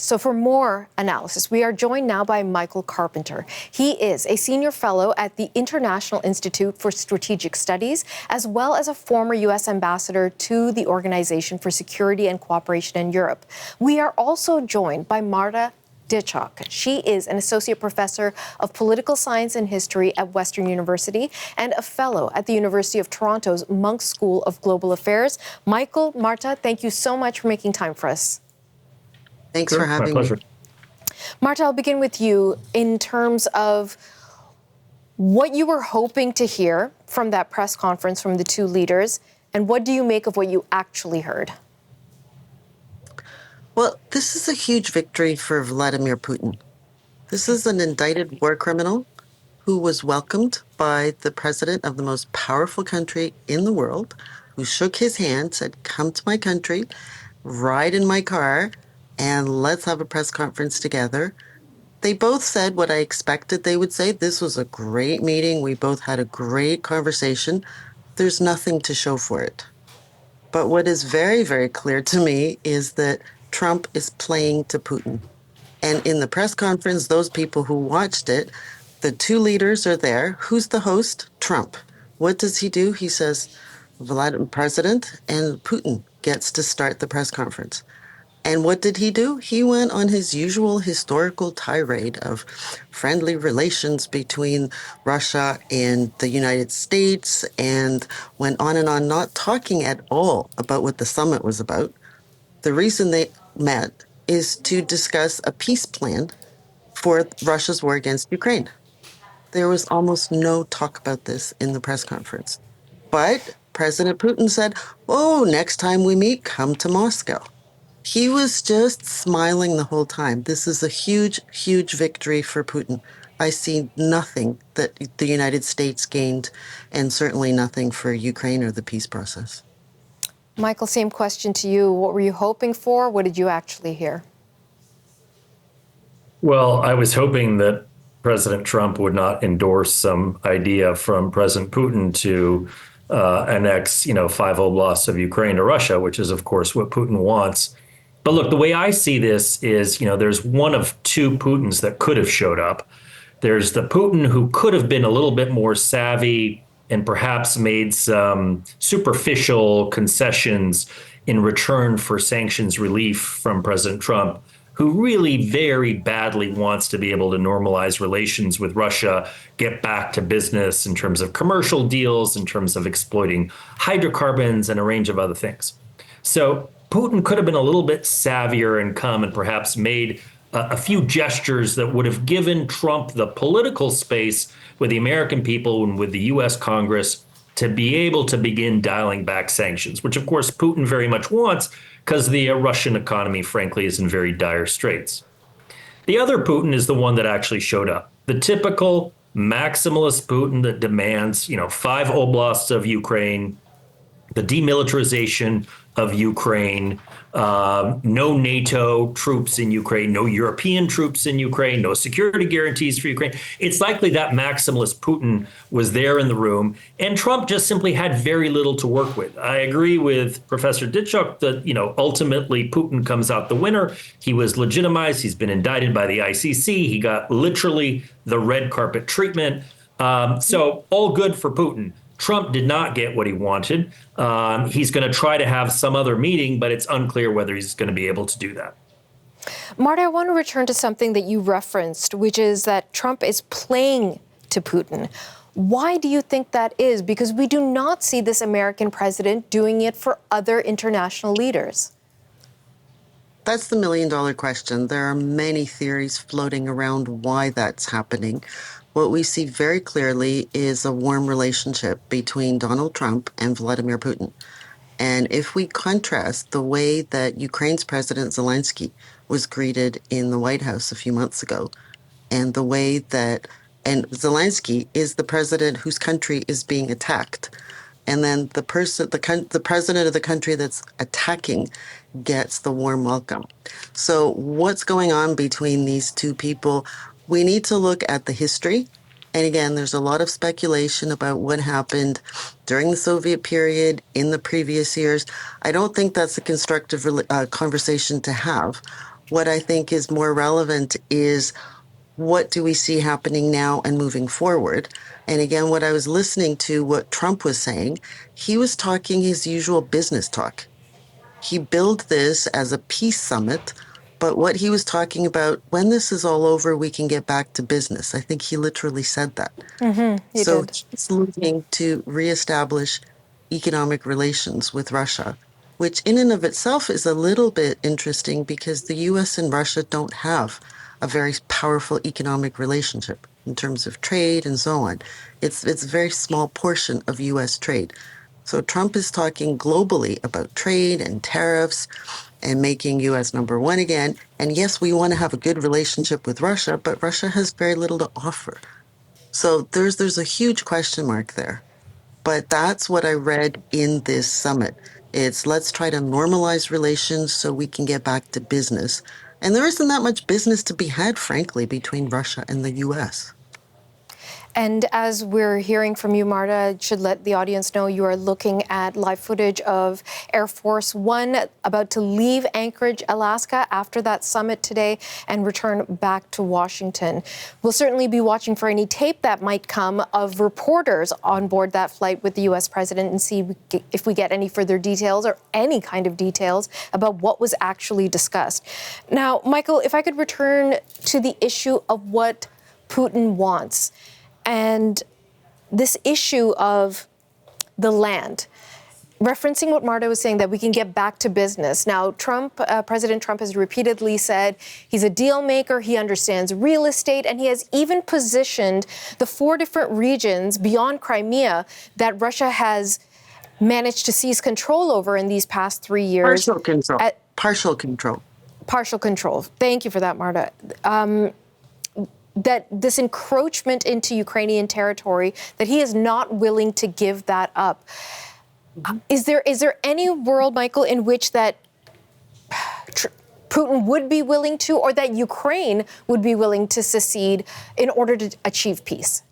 So for more analysis, we are joined now by Michael Carpenter. He is a senior fellow at the International Institute for Strategic Studies, as well as a former U.S. ambassador to the Organization for Security and Cooperation in Europe. We are also joined by Marta Dichok. She is an associate professor of political science and history at Western University and a fellow at the University of Toronto's Munk School of Global Affairs. Michael, Marta, thank you so much for making time for us. Thanks for having me. Marta, I'll begin with you in terms of what you were hoping to hear from that press conference from the two leaders, and what do you make of what you actually heard? Well, this is a huge victory for Vladimir Putin. This is an indicted war criminal who was welcomed by the president of the most powerful country in the world, who shook his hand, said, "Come to my country, ride in my car, and let's have a press conference together." They both said what I expected they would say. This was a great meeting. We both had a great conversation. There's nothing to show for it. But what is very, very clear to me is that Trump is playing to Putin. And in the press conference, those people who watched it, the two leaders are there. Who's the host? Trump. What does he do? He says, Vladimir, President, and Putin gets to start the press conference. And what did he do? He went on his usual historical tirade of friendly relations between Russia and the United States, and went on and on, not talking at all about what the summit was about. The reason they met is to discuss a peace plan for Russia's war against Ukraine. There was almost no talk about this in the press conference. But President Putin said, "Oh, next time we meet, come to Moscow." He was just smiling the whole time. This is a huge, huge victory for Putin. I see nothing that the United States gained, and certainly nothing for Ukraine or the peace process. Michael, same question to you. What were you hoping for? What did you actually hear? Well, I was hoping that President Trump would not endorse some idea from President Putin to annex, 5 oblasts of Ukraine to Russia, which is, of course, what Putin wants. But look, the way I see this is, there's one of two Putins that could have showed up. There's the Putin who could have been a little bit more savvy and perhaps made some superficial concessions in return for sanctions relief from President Trump, who really very badly wants to be able to normalize relations with Russia, get back to business in terms of commercial deals, in terms of exploiting hydrocarbons and a range of other things. So Putin could have been a little bit savvier and come and perhaps made a few gestures that would have given Trump the political space with the American people and with the U.S. Congress to be able to begin dialing back sanctions, which, of course, Putin very much wants because the Russian economy, frankly, is in very dire straits. The other Putin is the one that actually showed up, the typical maximalist Putin that demands, 5 oblasts of Ukraine, the demilitarization of Ukraine, no NATO troops in Ukraine, no European troops in Ukraine, no security guarantees for Ukraine. It's likely that maximalist Putin was there in the room, and Trump just simply had very little to work with. I agree with Professor Dichok that, ultimately Putin comes out the winner. He was legitimized. He's been indicted by the ICC. He got literally the red carpet treatment. So all good for Putin. Trump did not get what he wanted. He's going to try to have some other meeting, but it's unclear whether he's going to be able to do that. Marta, I want to return to something that you referenced, which is that Trump is playing to Putin. Why do you think that is? Because we do not see this American president doing it for other international leaders. That's the million-dollar question. There are many theories floating around why that's happening. What we see very clearly is a warm relationship between Donald Trump and Vladimir Putin. And if we contrast the way that Ukraine's President Zelensky was greeted in the White House a few months ago, and the way that, and Zelensky is the president whose country is being attacked, and then the president of the country that's attacking gets the warm welcome. So what's going on between these two people? We need to look at the history. And again, there's a lot of speculation about what happened during the Soviet period, in the previous years. I don't think that's a constructive conversation to have. What I think is more relevant is what do we see happening now and moving forward? And again, what I was listening to, what Trump was saying, he was talking his usual business talk. He billed this as a peace summit, but what he was talking about, when this is all over, we can get back to business. I think he literally said that. He So did. he's looking to reestablish economic relations with Russia, which in and of itself is a little bit interesting because the US and Russia don't have a very powerful economic relationship in terms of trade and so on. It's a very small portion of US trade. So Trump is talking globally about trade and tariffs and making US number one again. And yes, we want to have a good relationship with Russia, but Russia has very little to offer. So there's a huge question mark there. But that's what I read in this summit. It's let's try to normalize relations so we can get back to business. And there isn't that much business to be had, frankly, between Russia and the US. And as we're hearing from you, Marta, I should let the audience know you are looking at live footage of Air Force One about to leave Anchorage, Alaska after that summit today and return back to Washington. We'll certainly be watching for any tape that might come of reporters on board that flight with the U.S. president and see if we get any further details or any kind of details about what was actually discussed. Now, Michael, if I could return to the issue of what Putin wants. And this issue of the land, referencing what Marta was saying, that we can get back to business. Now, President Trump has repeatedly said he's a deal maker, he understands real estate, and he has even positioned the 4 different regions beyond Crimea that Russia has managed to seize control over in these past 3 years. Partial control. Partial control. Partial control. Thank you for that, Marta. That this encroachment into Ukrainian territory, that he is not willing to give that up. Is there any world, Michael, in which that Putin would be willing to, or that Ukraine would be willing to secede in order to achieve peace?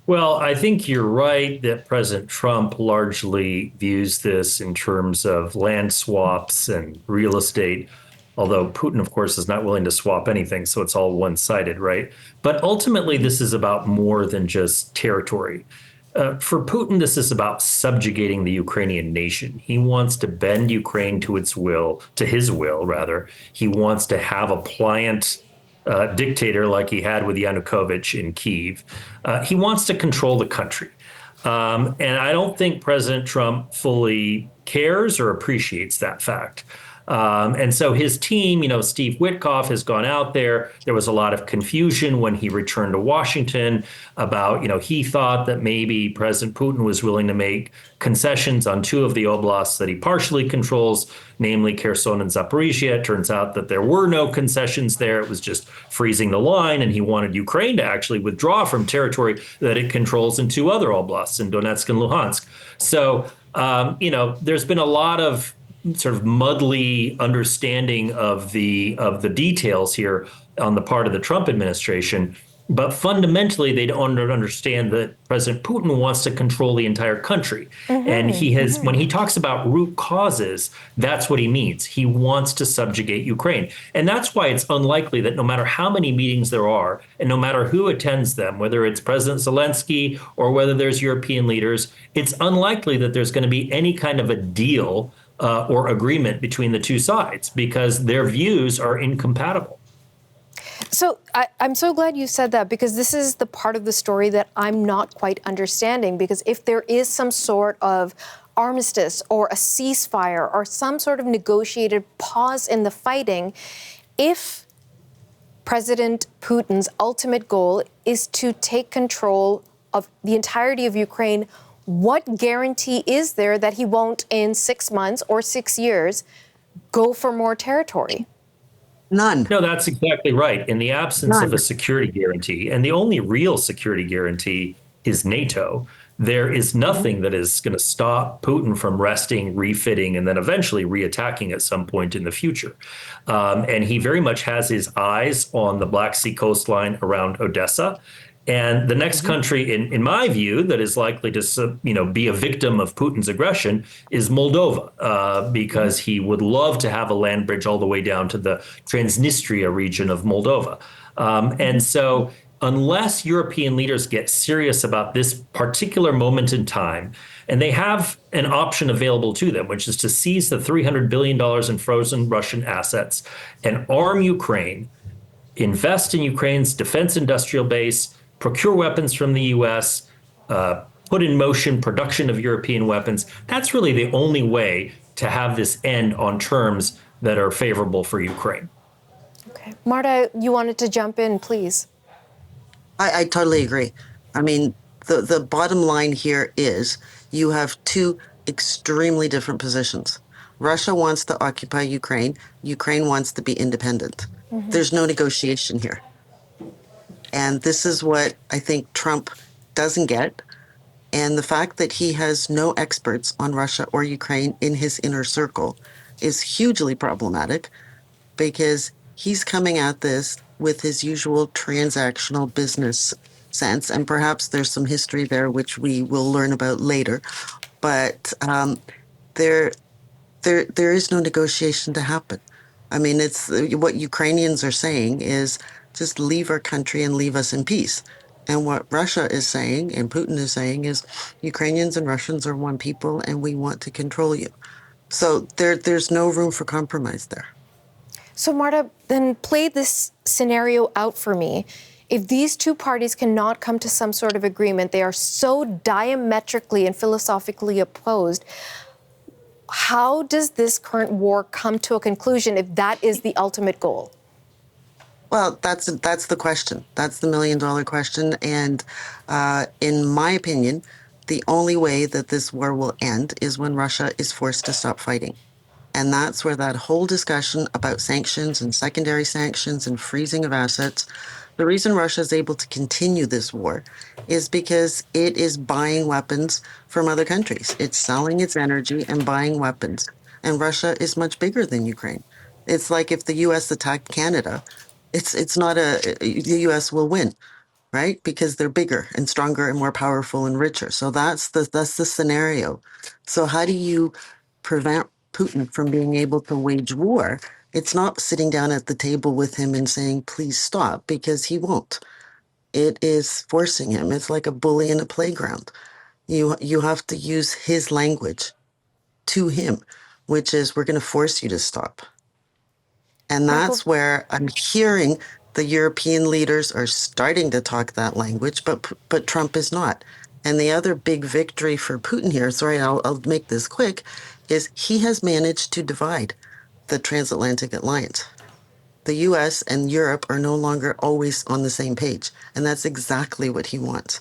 Well, I think you're right that President Trump largely views this in terms of land swaps and real estate. Although Putin, of course, is not willing to swap anything, so it's all one-sided, right? But ultimately, this is about more than just territory. For Putin, this is about subjugating the Ukrainian nation. He wants to bend Ukraine to his will, rather. He wants to have a pliant dictator like he had with Yanukovych in Kyiv. He wants to control the country. And I don't think President Trump fully cares or appreciates that fact. And so his team, Steve Witkoff has gone out there. There was a lot of confusion when he returned to Washington about, he thought that maybe President Putin was willing to make concessions on 2 of the oblasts that he partially controls, namely Kherson and Zaporizhia. It turns out that there were no concessions there. It was just freezing the line. And he wanted Ukraine to actually withdraw from territory that it controls in 2 other oblasts, in Donetsk and Luhansk. So, there's been a lot of sort of muddly understanding of the details here on the part of the Trump administration. But fundamentally, they don't understand that President Putin wants to control the entire country. And when he talks about root causes, that's what he means. He wants to subjugate Ukraine. And that's why it's unlikely that no matter how many meetings there are, and no matter who attends them, whether it's President Zelensky or whether there's European leaders, it's unlikely that there's going to be any kind of a deal or agreement between the 2 sides because their views are incompatible. So I'm so glad you said that, because this is the part of the story that I'm not quite understanding. Because if there is some sort of armistice or a ceasefire or some sort of negotiated pause in the fighting, if President Putin's ultimate goal is to take control of the entirety of Ukraine, what guarantee is there that he won't, in 6 months or 6 years, go for more territory? None. No, that's exactly right. In the absence of a security guarantee, and the only real security guarantee is NATO, there is nothing that is going to stop Putin from resting, refitting, and then eventually reattacking at some point in the future. And he very much has his eyes on the Black Sea coastline around Odessa. And the next country, in my view, that is likely to be a victim of Putin's aggression is Moldova, because he would love to have a land bridge all the way down to the Transnistria region of Moldova. And so, unless European leaders get serious about this particular moment in time, and they have an option available to them, which is to seize the $300 billion in frozen Russian assets and arm Ukraine, invest in Ukraine's defense industrial base, procure weapons from the US, put in motion production of European weapons. That's really the only way to have this end on terms that are favorable for Ukraine. Okay. Marta, you wanted to jump in, please. I totally agree. I mean, the bottom line here is you have two extremely different positions. Russia wants to occupy Ukraine. Ukraine wants to be independent. There's no negotiation here. And this is what I think Trump doesn't get. And the fact that he has no experts on Russia or Ukraine in his inner circle is hugely problematic, because he's coming at this with his usual transactional business sense. And perhaps there's some history there, which we will learn about later. But there is no negotiation to happen. I mean, it's what Ukrainians are saying is just leave our country and leave us in peace. And what Russia is saying and Putin is saying is Ukrainians and Russians are one people and we want to control you. So there's no room for compromise there. So Marta, then play this scenario out for me. If these two parties cannot come to some sort of agreement, they are so diametrically and philosophically opposed, how does this current war come to a conclusion if that is the ultimate goal? Well, that's the question. That's the million-dollar question. And in my opinion, the only way that this war will end is when Russia is forced to stop fighting. And that's where that whole discussion about sanctions and secondary sanctions and freezing of assets, the reason Russia is able to continue this war is because it is buying weapons from other countries. It's selling its energy and buying weapons. And Russia is much bigger than Ukraine. It's like if the U.S. attacked Canada, it's not the U.S. will win, right? Because they're bigger and stronger and more powerful and richer. So that's the scenario. So how do you prevent Putin from being able to wage war? It's not sitting down at the table with him and saying, please stop, because he won't. It is forcing him. It's like a bully in a playground. You have to use his language to him, which is, we're going to force you to stop. And that's where I'm hearing the European leaders are starting to talk that language, but Trump is not. And the other big victory for Putin here, sorry, I'll make this quick, is he has managed to divide the transatlantic alliance. The US and Europe are no longer always on the same page. And that's exactly what he wants.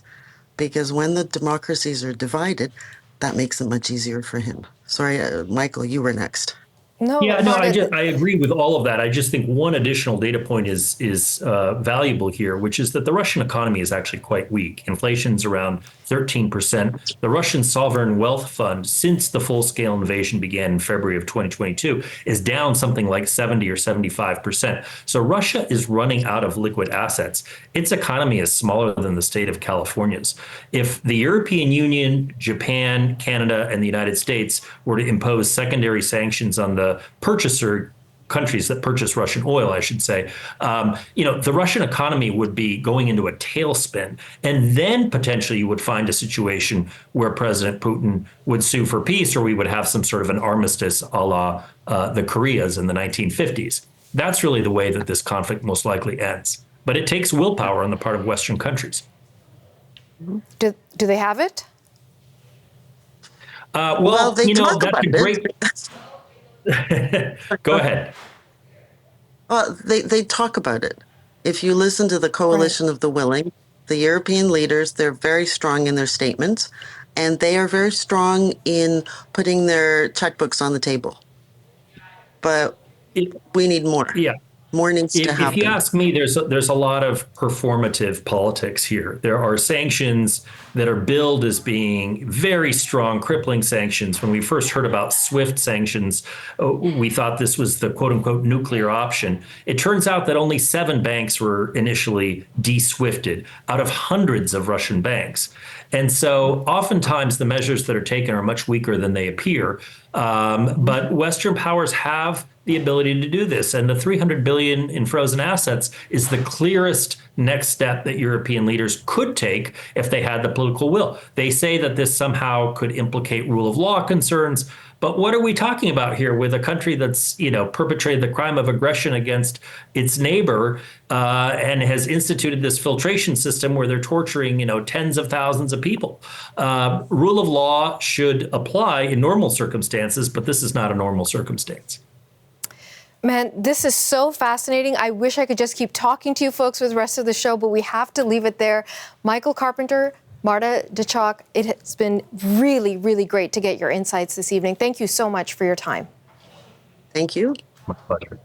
Because when the democracies are divided, that makes it much easier for him. Sorry, Michael, you were next. Yeah, no, I agree with all of that. I just think one additional data point is valuable here, which is that the Russian economy is actually quite weak. Inflation's around 13%. The Russian sovereign wealth fund, since the full-scale invasion began in February of 2022, is down something like 70 or 75%. So Russia is running out of liquid assets. Its economy is smaller than the state of California's. If the European Union, Japan, Canada, and the United States were to impose secondary sanctions on the purchaser countries that purchase Russian oil, I should say, the Russian economy would be going into a tailspin. And then potentially you would find a situation where President Putin would sue for peace, or we would have some sort of an armistice a la the Koreas in the 1950s. That's really the way that this conflict most likely ends. But it takes willpower on the part of Western countries. Do they have it? Well, they talk about it. Go ahead. Well, they talk about it. If you listen to the Coalition of the Willing, the European leaders, they're very strong in their statements, and they are very strong in putting their checkbooks on the table. But we need more. Yeah. More needs to If you happen. ask me, there's a lot of performative politics here. There are sanctions that are billed as being very strong, crippling sanctions. When we first heard about SWIFT sanctions, we thought this was the quote unquote nuclear option. It turns out that only 7 banks were initially de-SWIFted out of hundreds of Russian banks. And so oftentimes the measures that are taken are much weaker than they appear. But Western powers have the ability to do this. And the 300 billion in frozen assets is the clearest next step that European leaders could take if they had the political will. They say that this somehow could implicate rule of law concerns. But what are we talking about here with a country that's, perpetrated the crime of aggression against its neighbor and has instituted this filtration system where they're torturing, tens of thousands of people? Rule of law should apply in normal circumstances, but this is not a normal circumstance. Man, this is so fascinating. I wish I could just keep talking to you folks for the rest of the show, but we have to leave it there. Michael Carpenter, Marta Duchok, it has been really, really great to get your insights this evening. Thank you so much for your time. Thank you. My pleasure.